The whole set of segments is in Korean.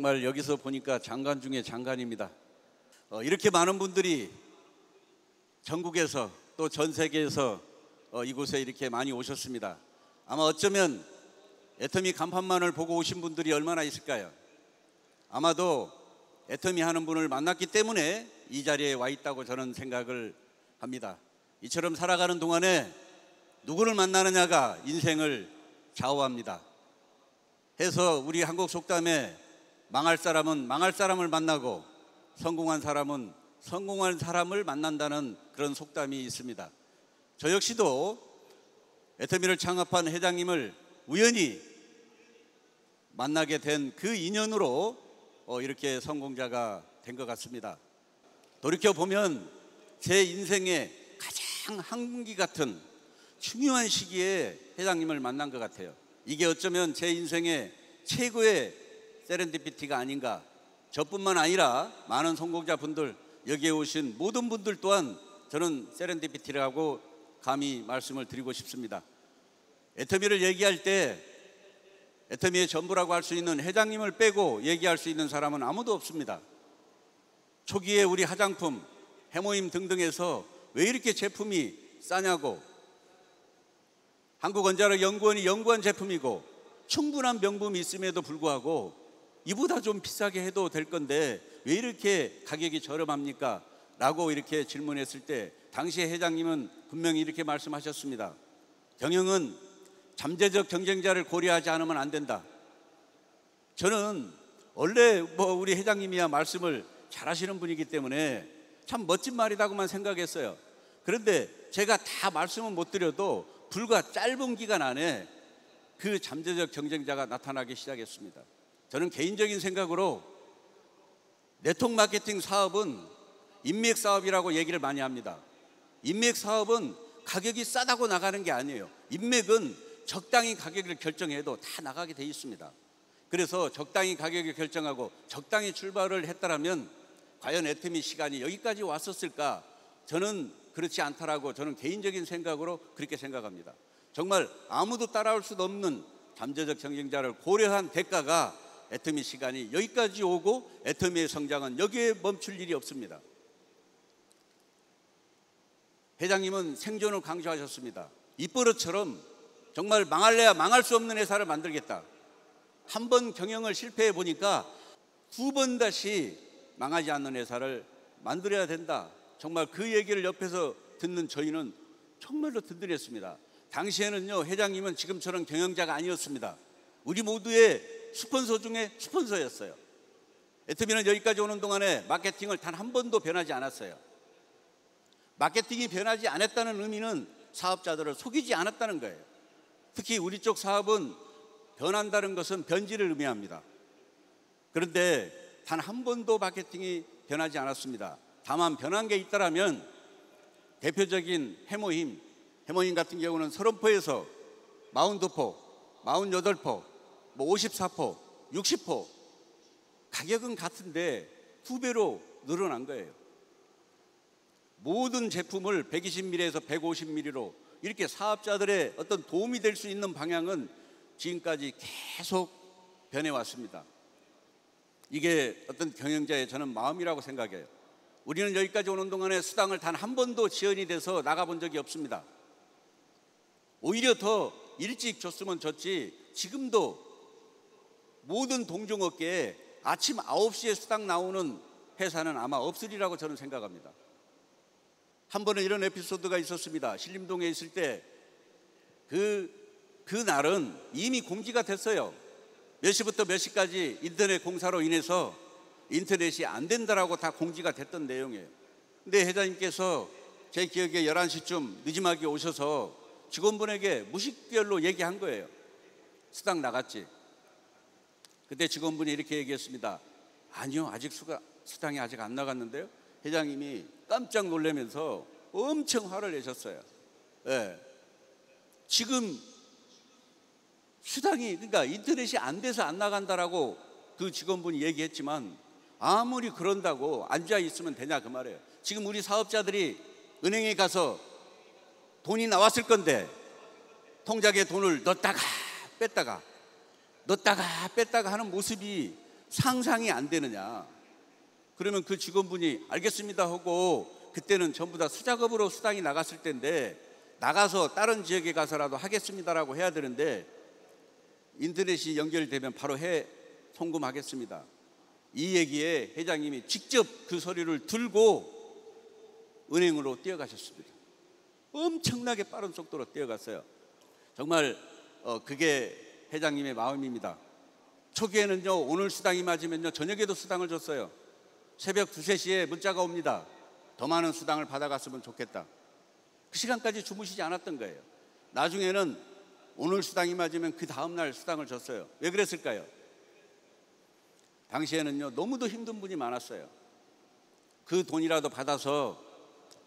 정말 여기서 보니까 장관 중에 장관입니다. 이렇게 많은 분들이 전국에서 또 전 세계에서 이곳에 이렇게 많이 오셨습니다. 아마 어쩌면 애터미 간판만을 보고 오신 분들이 얼마나 있을까요? 아마도 애터미 하는 분을 만났기 때문에 이 자리에 와 있다고 저는 생각을 합니다. 이처럼 살아가는 동안에 누구를 만나느냐가 인생을 좌우합니다. 해서 우리 한국 속담에 망할 사람은 망할 사람을 만나고 성공한 사람은 성공한 사람을 만난다는 그런 속담이 있습니다. 저 역시도 애터미를 창업한 회장님을 우연히 만나게 된 그 인연으로 이렇게 성공자가 된 것 같습니다. 돌이켜보면 제 인생의 가장 항문기 같은 중요한 시기에 회장님을 만난 것 같아요. 이게 어쩌면 제 인생의 최고의 세렌디피티가 아닌가. 저뿐만 아니라 많은 성공자분들, 여기에 오신 모든 분들 또한 저는 세렌디피티라고 감히 말씀을 드리고 싶습니다. 애터미를 얘기할 때 애터미의 전부라고 할 수 있는 회장님을 빼고 얘기할 수 있는 사람은 아무도 없습니다. 초기에 우리 화장품, 해모임 등등에서 왜 이렇게 제품이 싸냐고, 한국원자력연구원이 연구한 제품이고 충분한 명분이 있음에도 불구하고 이보다 좀 비싸게 해도 될 건데 왜 이렇게 가격이 저렴합니까? 라고 이렇게 질문했을 때 당시에 회장님은 분명히 이렇게 말씀하셨습니다. 경영은 잠재적 경쟁자를 고려하지 않으면 안 된다. 저는 원래 우리 회장님이야 말씀을 잘하시는 분이기 때문에 참 멋진 말이라고만 생각했어요. 그런데 제가 다 말씀은 못 드려도 불과 짧은 기간 안에 그 잠재적 경쟁자가 나타나기 시작했습니다. 저는 개인적인 생각으로 네트워크 마케팅 사업은 인맥 사업이라고 얘기를 많이 합니다. 인맥 사업은 가격이 싸다고 나가는 게 아니에요. 인맥은 적당히 가격을 결정해도 다 나가게 돼 있습니다. 그래서 적당히 가격을 결정하고 적당히 출발을 했다라면 과연 애터미 시간이 여기까지 왔었을까? 저는 그렇지 않다라고 저는 개인적인 생각으로 그렇게 생각합니다. 정말 아무도 따라올 수 없는 잠재적 경쟁자를 고려한 대가가 애터미 시간이 여기까지 오고 애터미의 성장은 여기에 멈출 일이 없습니다. 회장님은 생존을 강조하셨습니다. 입버릇처럼 정말 망할래야 망할 수 없는 회사를 만들겠다. 한 번 경영을 실패해 보니까 두 번 다시 망하지 않는 회사를 만들어야 된다. 정말 그 얘기를 옆에서 듣는 저희는 정말로 든든했습니다. 당시에는요, 회장님은 지금처럼 경영자가 아니었습니다. 우리 모두의 스폰서 중에 스폰서였어요. 애터미는 여기까지 오는 동안에 마케팅을 단 한 번도 변하지 않았어요. 마케팅이 변하지 않았다는 의미는 사업자들을 속이지 않았다는 거예요. 특히 우리 쪽 사업은 변한다는 것은 변질을 의미합니다. 그런데 단 한 번도 마케팅이 변하지 않았습니다. 다만 변한 게 있다라면 대표적인 해모임 같은 경우는 30포에서 42포, 48포, 54포, 60포 가격은 같은데 2배로 늘어난 거예요. 모든 제품을 120ml에서 150ml로 이렇게 사업자들의 어떤 도움이 될 수 있는 방향은 지금까지 계속 변해왔습니다. 이게 어떤 경영자의 저는 마음이라고 생각해요. 우리는 여기까지 오는 동안에 수당을 단 한 번도 지연이 돼서 나가본 적이 없습니다. 오히려 더 일찍 줬으면 줬지 지금도 모든 동종업계에 아침 9시에 수당 나오는 회사는 아마 없으리라고 저는 생각합니다. 한 번은 이런 에피소드가 있었습니다. 신림동에 있을 때 그 날은 이미 공지가 됐어요. 몇 시부터 몇 시까지 인터넷 공사로 인해서 인터넷이 안 된다라고 다 공지가 됐던 내용이에요. 근데 회장님께서 제 기억에 11시쯤 늦지막이 오셔서 직원분에게 무식별로 얘기한 거예요. 수당 나갔지. 그때 직원분이 이렇게 얘기했습니다. 아니요, 아직 수당이 아직 안 나갔는데요. 회장님이 깜짝 놀라면서 엄청 화를 내셨어요. 네. 지금 수당이, 그러니까 인터넷이 안 돼서 안 나간다라고 그 직원분이 얘기했지만 아무리 그런다고 앉아 있으면 되냐 그 말이에요. 지금 우리 사업자들이 은행에 가서 돈이 나왔을 건데 통장에 돈을 넣었다가 뺐다가 하는 모습이 상상이 안 되느냐. 그러면 그 직원분이 알겠습니다 하고 그때는 전부 다 수작업으로 수당이 나갔을 때인데 나가서 다른 지역에 가서라도 하겠습니다라고 해야 되는데 인터넷이 연결되면 바로 송금하겠습니다. 이 얘기에 회장님이 직접 그 서류를 들고 은행으로 뛰어가셨습니다. 엄청나게 빠른 속도로 뛰어갔어요. 정말 그게 회장님의 마음입니다. 초기에는요, 오늘 수당이 맞으면요 저녁에도 수당을 줬어요. 새벽 2, 3시에 문자가 옵니다. 더 많은 수당을 받아갔으면 좋겠다. 그 시간까지 주무시지 않았던 거예요. 나중에는 오늘 수당이 맞으면 그 다음날 수당을 줬어요. 왜 그랬을까요? 당시에는요 너무도 힘든 분이 많았어요. 그 돈이라도 받아서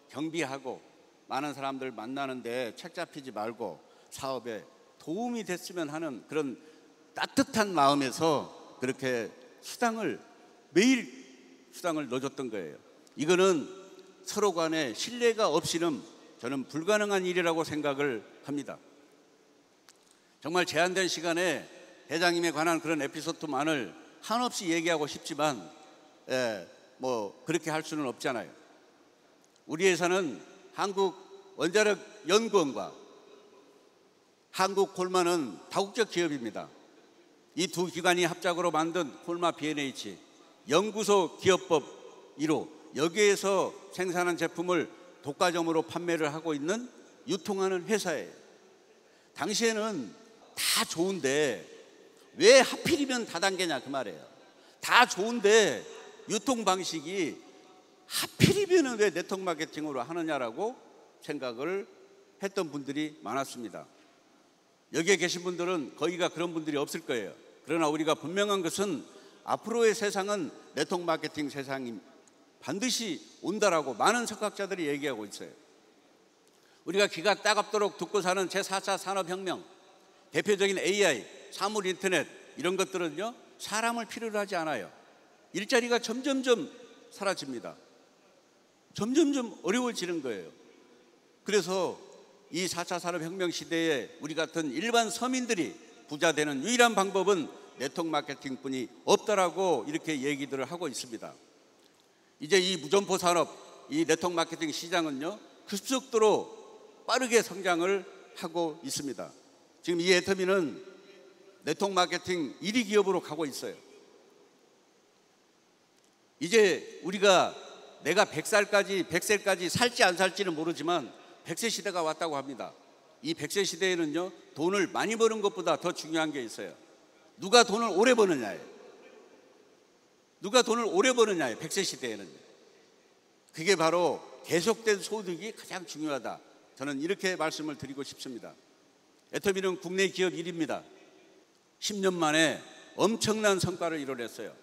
경비하고 많은 사람들 만나는데 책 잡히지 말고 사업에 도움이 됐으면 하는 그런 따뜻한 마음에서 그렇게 매일 수당을 넣어줬던 거예요. 이거는 서로 간에 신뢰가 없이는 저는 불가능한 일이라고 생각을 합니다. 정말 제한된 시간에 회장님에 관한 그런 에피소드만을 한없이 얘기하고 싶지만 그렇게 할 수는 없잖아요. 우리 회사는 한국원자력연구원과 한국콜마는 다국적 기업입니다. 이 두 기관이 합작으로 만든 콜마 B&H 연구소 기업법 1호, 여기에서 생산한 제품을 독과점으로 판매를 하고 있는 유통하는 회사예요. 당시에는 다 좋은데 왜 하필이면 다단계냐 그 말이에요. 다 좋은데 유통 방식이 하필이면 왜 네트워크 마케팅으로 하느냐라고 생각을 했던 분들이 많았습니다. 여기에 계신 분들은 거의가 그런 분들이 없을 거예요. 그러나 우리가 분명한 것은 앞으로의 세상은 네트워크 마케팅 세상이 반드시 온다라고 많은 석학자들이 얘기하고 있어요. 우리가 귀가 따갑도록 듣고 사는 제4차 산업혁명, 대표적인 AI, 사물 인터넷 이런 것들은요 사람을 필요로 하지 않아요. 일자리가 점점점 사라집니다. 점점점 어려워지는 거예요. 그래서 이 4차 산업혁명 시대에 우리 같은 일반 서민들이 부자 되는 유일한 방법은 네트워크 마케팅뿐이 없다라고 이렇게 얘기들을 하고 있습니다. 이제 이 무점포 산업, 이 네트워크 마케팅 시장은요 급속도로 빠르게 성장을 하고 있습니다. 지금 이 애터미는 네트워크 마케팅 1위 기업으로 가고 있어요. 이제 내가 100세까지 살지 안 살지는 모르지만 100세 시대가 왔다고 합니다. 이 100세 시대에는요 돈을 많이 버는 것보다 더 중요한 게 있어요. 누가 돈을 오래 버느냐예요. 누가 돈을 오래 버느냐예요. 100세 시대에는. 그게 바로 계속된 소득이 가장 중요하다. 저는 이렇게 말씀을 드리고 싶습니다. 애터미는 국내 기업 1위입니다. 10년 만에 엄청난 성과를 이뤄냈어요.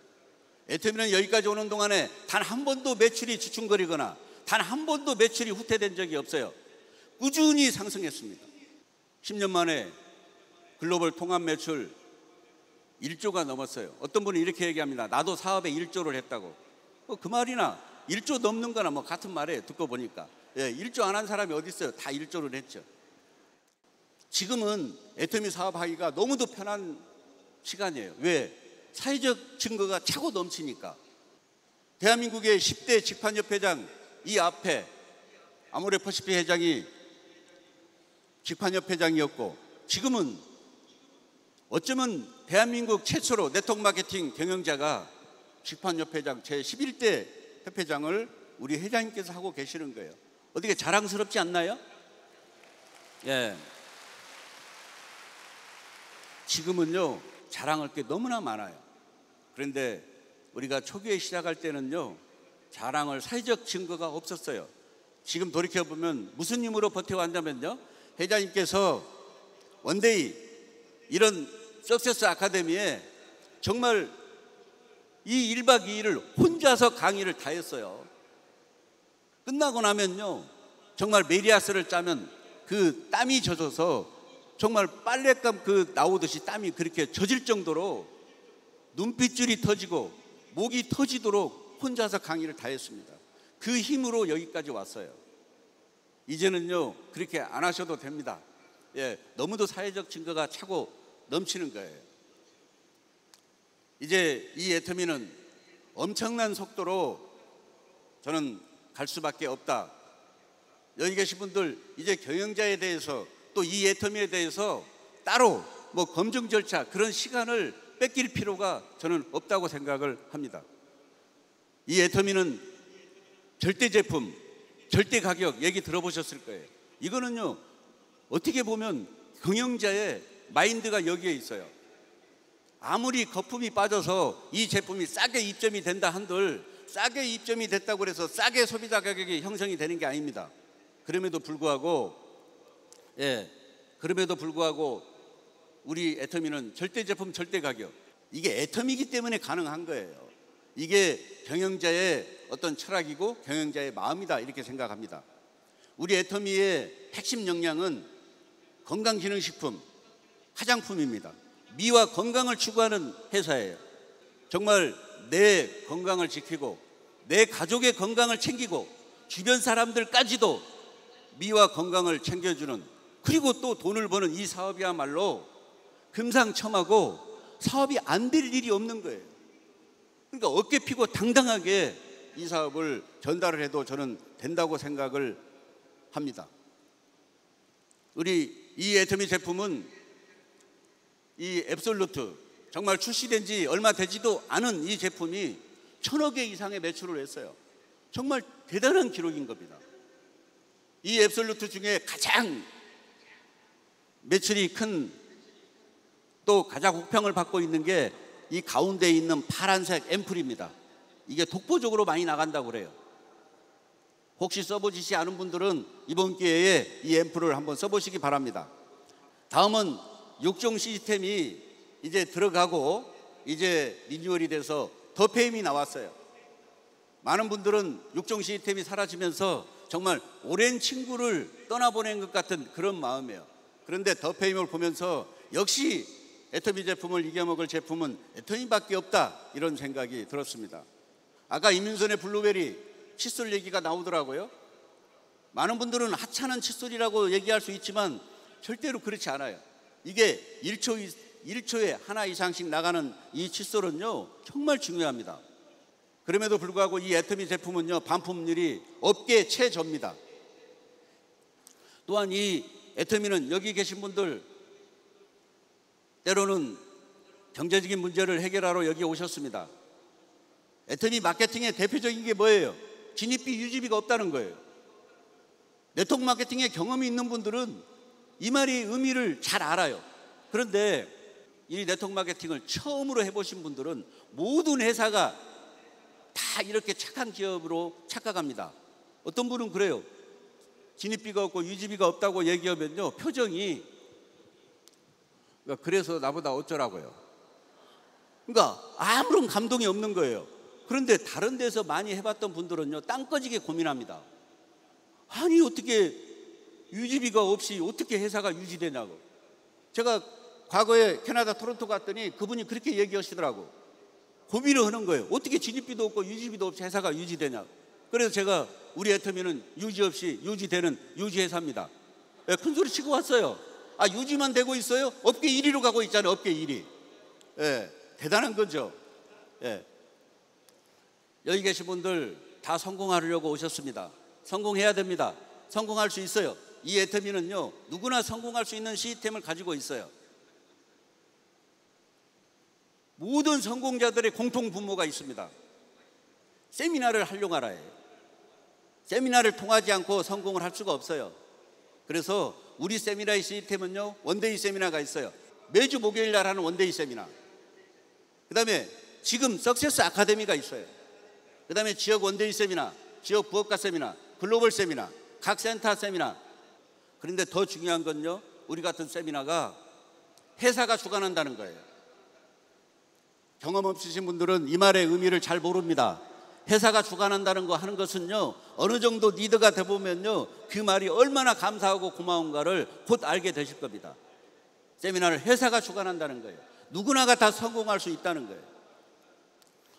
애터미는 여기까지 오는 동안에 단 한 번도 매출이 주춤거리거나 단 한 번도 매출이 후퇴된 적이 없어요. 꾸준히 상승했습니다. 10년 만에 글로벌 통합 매출 1조가 넘었어요. 어떤 분은 이렇게 얘기합니다. 나도 사업에 1조를 했다고. 그 말이나 1조 넘는 거나 같은 말이에요. 듣고 보니까 1조 안 한 사람이 어디 있어요. 다 1조를 했죠. 지금은 애터미 사업하기가 너무도 편한 시간이에요. 왜? 사회적 증거가 차고 넘치니까. 대한민국의 10대 직판협회장 이 앞에 아모레퍼시픽 회장이 직판협회장이었고 지금은 어쩌면 대한민국 최초로 네트워크 마케팅 경영자가 직판협회장 제11대 협회장을 우리 회장님께서 하고 계시는 거예요. 어떻게 자랑스럽지 않나요? 예. 지금은요 자랑할 게 너무나 많아요. 그런데 우리가 초기에 시작할 때는요 자랑할 사회적 증거가 없었어요. 지금 돌이켜보면 무슨 힘으로 버텨왔냐면요 회장님께서 원데이 이런 석세스 아카데미에 정말 이 1박 2일을 혼자서 강의를 다 했어요. 끝나고 나면요 정말 메리아스를 짜면 그 땀이 젖어서 정말 빨랫감 나오듯이 땀이 그렇게 젖을 정도로 눈빛줄이 터지고 목이 터지도록 혼자서 강의를 다 했습니다. 그 힘으로 여기까지 왔어요. 이제는요 그렇게 안 하셔도 됩니다. 너무도 사회적 증거가 차고 넘치는 거예요. 이제 이 애터미는 엄청난 속도로 저는 갈 수밖에 없다. 여기 계신 분들 이제 경영자에 대해서 또 이 애터미에 대해서 따로 뭐 검증 절차 그런 시간을 뺏길 필요가 저는 없다고 생각을 합니다. 이 애터미는 절대 제품, 절대 가격 얘기 들어보셨을 거예요. 이거는요 어떻게 보면 경영자의 마인드가 여기에 있어요. 아무리 거품이 빠져서 이 제품이 싸게 입점이 된다 한들 싸게 입점이 됐다고 해서 싸게 소비자 가격이 형성이 되는 게 아닙니다. 그럼에도 불구하고 우리 애터미는 절대 제품 절대 가격, 이게 애터미이기 때문에 가능한 거예요. 이게 경영자의 어떤 철학이고 경영자의 마음이다 이렇게 생각합니다. 우리 애터미의 핵심 역량은 건강기능식품, 화장품입니다. 미와 건강을 추구하는 회사예요. 정말 내 건강을 지키고 내 가족의 건강을 챙기고 주변 사람들까지도 미와 건강을 챙겨주는, 그리고 또 돈을 버는 이 사업이야말로 금상첨화고 사업이 안 될 일이 없는 거예요. 그러니까 어깨 피고 당당하게 이 사업을 전달을 해도 저는 된다고 생각을 합니다. 우리 이 애터미 제품은 이 앱솔루트, 정말 출시된 지 얼마 되지도 않은 이 제품이 1000억 개 이상의 매출을 했어요. 정말 대단한 기록인 겁니다. 이 앱솔루트 중에 가장 매출이 큰, 또 가장 호평을 받고 있는 게 이 가운데 있는 파란색 앰플입니다. 이게 독보적으로 많이 나간다고 그래요. 혹시 써보시지 않은 분들은 이번 기회에 이 앰플을 한번 써보시기 바랍니다. 다음은 6종 시스템이 이제 들어가고 이제 리뉴얼이 돼서 더페임이 나왔어요. 많은 분들은 6종 시스템이 사라지면서 정말 오랜 친구를 떠나보낸 것 같은 그런 마음이에요. 그런데 더페임을 보면서 역시 애터미 제품을 이겨먹을 제품은 애터미밖에 없다, 이런 생각이 들었습니다. 아까 이민선의 블루베리 칫솔 얘기가 나오더라고요. 많은 분들은 하찮은 칫솔이라고 얘기할 수 있지만 절대로 그렇지 않아요. 이게 1초에 하나 이상씩 나가는 이 칫솔은요 정말 중요합니다. 그럼에도 불구하고 이 애터미 제품은요 반품률이 업계 최저입니다. 또한 이 애터미는 여기 계신 분들 때로는 경제적인 문제를 해결하러 여기 오셨습니다. 애터미 마케팅의 대표적인 게 뭐예요? 진입비 유지비가 없다는 거예요. 네트워크 마케팅에 경험이 있는 분들은 이 말이 의미를 잘 알아요. 그런데 이 네트워크 마케팅을 처음으로 해보신 분들은 모든 회사가 다 이렇게 착한 기업으로 착각합니다. 어떤 분은 그래요. 진입비가 없고 유지비가 없다고 얘기하면요 표정이, 그래서 나보다 어쩌라고요. 그러니까 아무런 감동이 없는 거예요. 그런데 다른 데서 많이 해봤던 분들은요 땅 꺼지게 고민합니다. 아니 어떻게 유지비가 없이 어떻게 회사가 유지되냐고. 제가 과거에 캐나다 토론토 갔더니 그분이 그렇게 얘기하시더라고. 고민을 하는 거예요. 어떻게 진입비도 없고 유지비도 없이 회사가 유지되냐. 그래서 제가 우리 애터미는 유지 없이 유지되는 유지회사입니다. 큰 소리 치고 왔어요. 아, 유지만 되고 있어요? 업계 1위로 가고 있잖아요. 업계 1위. 대단한 거죠. 여기 계신 분들 다 성공하려고 오셨습니다. 성공해야 됩니다. 성공할 수 있어요. 이 애터미는요 누구나 성공할 수 있는 시스템을 가지고 있어요. 모든 성공자들의 공통 분모가 있습니다. 세미나를 활용하라예요. 세미나를 통하지 않고 성공을 할 수가 없어요. 그래서 우리 세미나의 시스템은요 원데이 세미나가 있어요. 매주 목요일 날 하는 원데이 세미나. 그 다음에 지금 석세스 아카데미가 있어요. 그 다음에 지역 원데이 세미나, 지역 부업가 세미나, 글로벌 세미나, 각 센터 세미나. 그런데 더 중요한 건요 우리 같은 세미나가 회사가 주관한다는 거예요. 경험 없으신 분들은 이 말의 의미를 잘 모릅니다. 회사가 주관한다는 거 하는 것은요 어느 정도 리더가 되보면요 그 말이 얼마나 감사하고 고마운가를 곧 알게 되실 겁니다. 세미나를 회사가 주관한다는 거예요. 누구나가 다 성공할 수 있다는 거예요.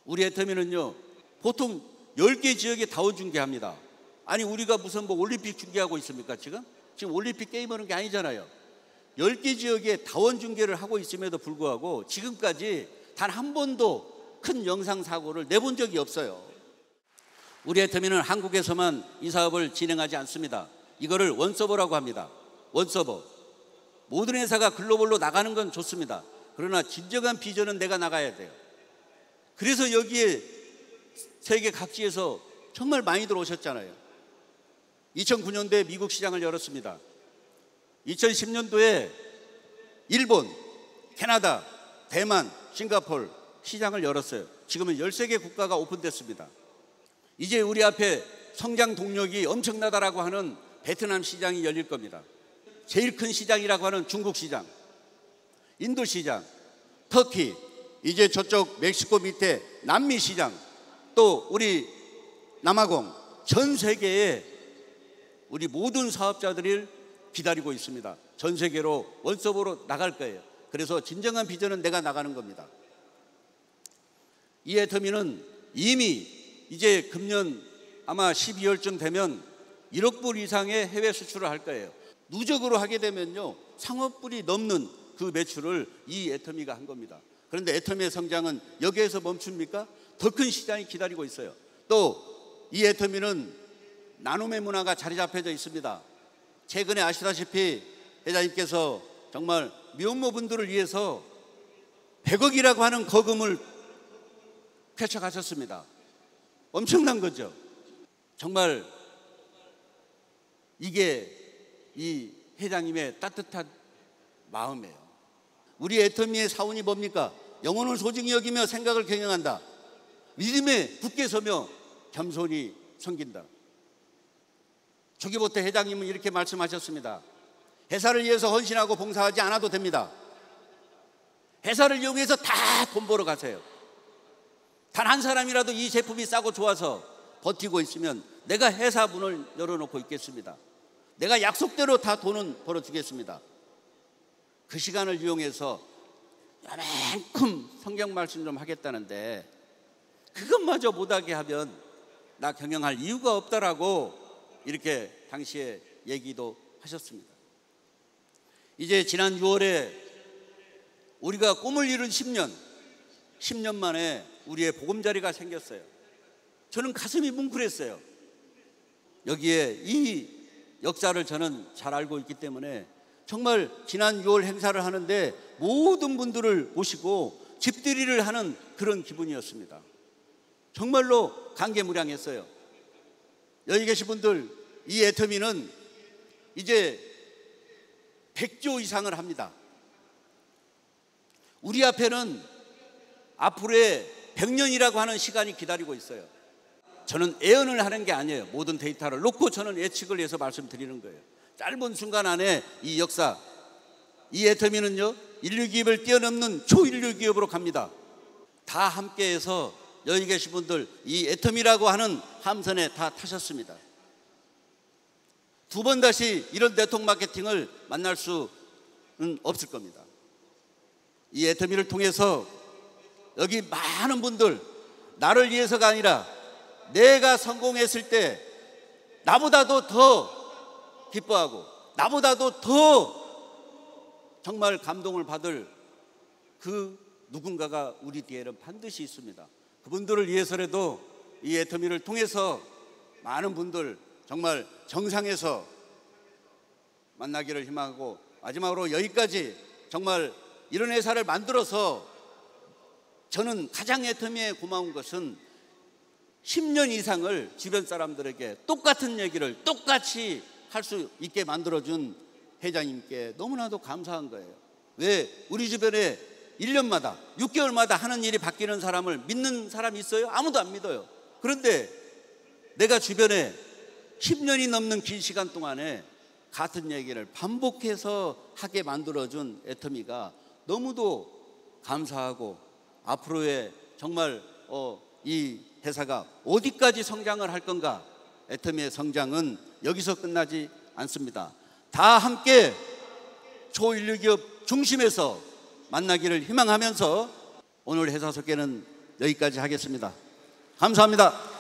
우리 애터미는요 보통 10개 지역에 다원 중계합니다. 아니 우리가 무슨 뭐 올림픽 중계하고 있습니까? 지금 올림픽 게임하는 게 아니잖아요. 10개 지역에 다원 중계를 하고 있음에도 불구하고 지금까지 단 한 번도 큰 영상 사고를 내본 적이 없어요. 우리 애터미는 한국에서만 이 사업을 진행하지 않습니다. 이거를 원서버라고 합니다. 원서버. 모든 회사가 글로벌로 나가는 건 좋습니다. 그러나 진정한 비전은 내가 나가야 돼요. 그래서 여기에 세계 각지에서 정말 많이 들어오셨잖아요. 2009년도에 미국 시장을 열었습니다. 2010년도에 일본, 캐나다, 대만, 싱가포르 시장을 열었어요. 지금은 13개 국가가 오픈됐습니다. 이제 우리 앞에 성장 동력이 엄청나다라고 하는 베트남 시장이 열릴 겁니다. 제일 큰 시장이라고 하는 중국 시장, 인도 시장, 터키, 이제 저쪽 멕시코 밑에 남미 시장, 또 우리 남아공, 전 세계에 우리 모든 사업자들을 기다리고 있습니다. 전 세계로 원서버로 나갈 거예요. 그래서 진정한 비전은 내가 나가는 겁니다. 이 애터미는 이미 이제 금년 아마 12월쯤 되면 1억 불 이상의 해외 수출을 할 거예요. 누적으로 하게 되면요, 3억 불이 넘는 그 매출을 이 애터미가 한 겁니다. 그런데 애터미의 성장은 여기에서 멈춥니까? 더 큰 시장이 기다리고 있어요. 또 이 애터미는 나눔의 문화가 자리 잡혀져 있습니다. 최근에 아시다시피 회장님께서 정말 미혼모분들을 위해서 100억이라고 하는 거금을 펼쳐가셨습니다. 엄청난 거죠. 정말 이게 이 회장님의 따뜻한 마음이에요. 우리 애터미의 사원이 뭡니까? 영혼을 소중히 여기며 생각을 경영한다. 믿음에 굳게 서며 겸손히 섬긴다. 조기보태 회장님은 이렇게 말씀하셨습니다. 회사를 위해서 헌신하고 봉사하지 않아도 됩니다. 회사를 이용해서 다 돈 벌어 가세요. 단 한 사람이라도 이 제품이 싸고 좋아서 버티고 있으면 내가 회사 문을 열어놓고 있겠습니다. 내가 약속대로 다 돈은 벌어주겠습니다. 그 시간을 이용해서 요만큼 성경 말씀 좀 하겠다는데 그것마저 못하게 하면 나 경영할 이유가 없다라고 이렇게 당시에 얘기도 하셨습니다. 이제 지난 6월에 우리가 꿈을 이룬 10년 만에 우리의 보금자리가 생겼어요. 저는 가슴이 뭉클했어요. 여기에 이 역사를 저는 잘 알고 있기 때문에 정말 지난 6월 행사를 하는데 모든 분들을 모시고 집들이를 하는 그런 기분이었습니다. 정말로 감개무량했어요. 여기 계신 분들, 이 애터미는 이제 100조 이상을 합니다. 우리 앞에는 앞으로의 100년이라고 하는 시간이 기다리고 있어요. 저는 예언을 하는 게 아니에요. 모든 데이터를 놓고 저는 예측을 해서 말씀드리는 거예요. 짧은 순간 안에 이 역사, 이 애터미는요, 인류 기업을 뛰어넘는 초인류 기업으로 갑니다. 다 함께해서 여기 계신 분들 이 애터미라고 하는 함선에 다 타셨습니다. 두 번 다시 이런 네트워크 마케팅을 만날 수는 없을 겁니다. 이 애터미를 통해서 여기 많은 분들, 나를 위해서가 아니라 내가 성공했을 때 나보다도 더 기뻐하고 나보다도 더 정말 감동을 받을 그 누군가가 우리 뒤에는 반드시 있습니다. 그분들을 위해서라도 이 애터미를 통해서 많은 분들 정말 정상에서 만나기를 희망하고, 마지막으로 여기까지 정말 이런 회사를 만들어서 저는 가장 애터미에 고마운 것은 10년 이상을 주변 사람들에게 똑같은 얘기를 똑같이 할 수 있게 만들어준 회장님께 너무나도 감사한 거예요. 왜 우리 주변에 1년마다 6개월마다 하는 일이 바뀌는 사람을 믿는 사람이 있어요? 아무도 안 믿어요. 그런데 내가 주변에 10년이 넘는 긴 시간 동안에 같은 얘기를 반복해서 하게 만들어준 애터미가 너무도 감사하고, 앞으로의 정말 이 회사가 어디까지 성장을 할 건가, 애터미의 성장은 여기서 끝나지 않습니다. 다 함께 초인류 기업 중심에서 만나기를 희망하면서 오늘 회사 소개는 여기까지 하겠습니다. 감사합니다.